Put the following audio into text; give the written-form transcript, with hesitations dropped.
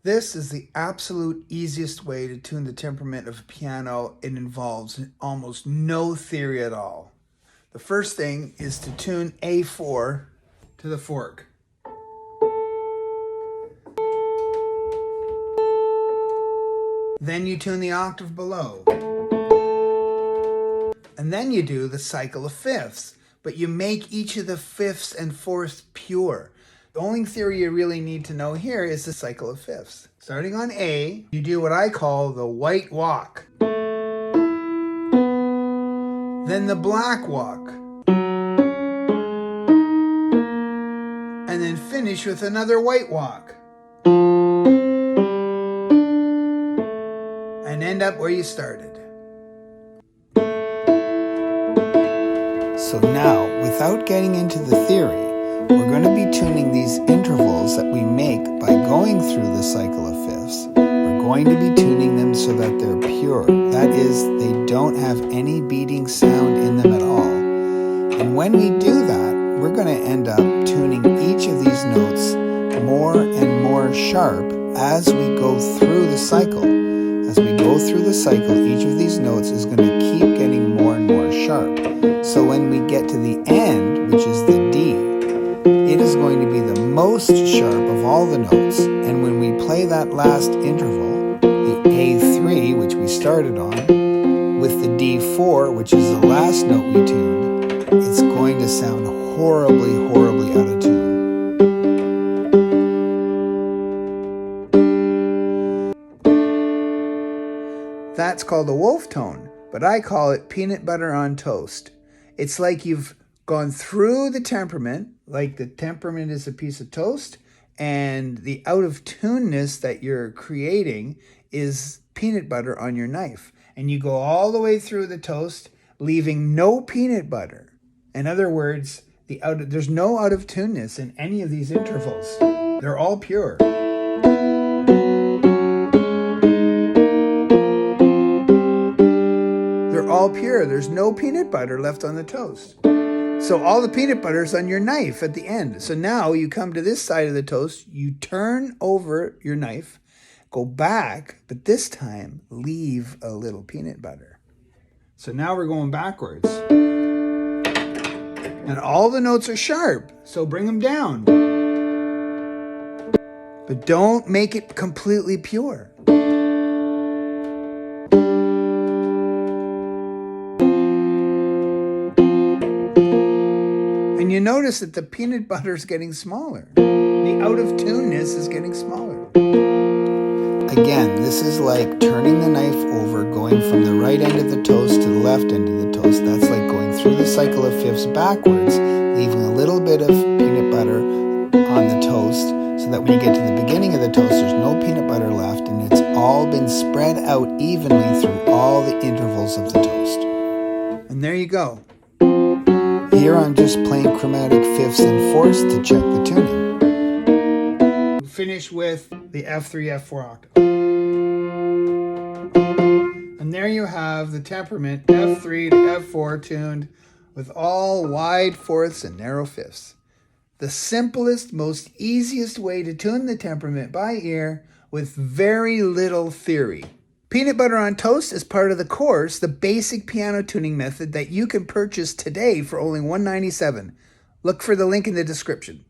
This is the absolute easiest way to tune the temperament of a piano. It involves almost no theory at all. The first thing is to tune A4 to the fork. Then you tune the octave below. And then you do the cycle of fifths, but you make each of the fifths and fourths pure. The only theory you really need to know here is the cycle of fifths. Starting on A, you do what I call the white walk. Then the black walk. And then finish with another white walk. And end up where you started. So now, without getting into the theory, we're going to be tuning these intervals that we make by going through the cycle of fifths. We're going to be tuning them so that they're pure. That is, they don't have any beating sound in them at all. And when we do that, we're going to end up tuning each of these notes more and more sharp as we go through the cycle. As we go through the cycle, each of these notes is going to keep getting more and more sharp. So when we get to the end, which is the D, it is going to be the most sharp of all the notes. And when we play that last interval, the A3, which we started on, with the D4, which is the last note we tuned, it's going to sound horribly, horribly out of tune. That's called a wolf tone, but I call it peanut butter on toast. It's like you've gone through the temperament, like the temperament is a piece of toast, and the out-of-tuneness that you're creating is peanut butter on your knife. And you go all the way through the toast, leaving no peanut butter. In other words, there's no out-of-tuneness in any of these intervals. They're all pure. They're all pure. There's no peanut butter left on the toast. So all the peanut butter's on your knife at the end. So now you come to this side of the toast, you turn over your knife, go back, but this time leave a little peanut butter. So now we're going backwards. And all the notes are sharp, so bring them down. But don't make it completely pure. And you notice that the peanut butter is getting smaller. The out-of-tuneness is getting smaller. Again, this is like turning the knife over, going from the right end of the toast to the left end of the toast. That's like going through the cycle of fifths backwards, leaving a little bit of peanut butter on the toast, so that when you get to the beginning of the toast, there's no peanut butter left, and it's all been spread out evenly through all the intervals of the toast. And there you go. Here I'm just playing chromatic fifths and fourths to check the tuning. Finish with the F3, F4 octave. And there you have the temperament F3 to F4 tuned with all wide fourths and narrow fifths. The simplest, most easiest way to tune the temperament by ear with very little theory. Peanut Butter on Toast is part of the course, the basic piano tuning method that you can purchase today for only $197. Look for the link in the description.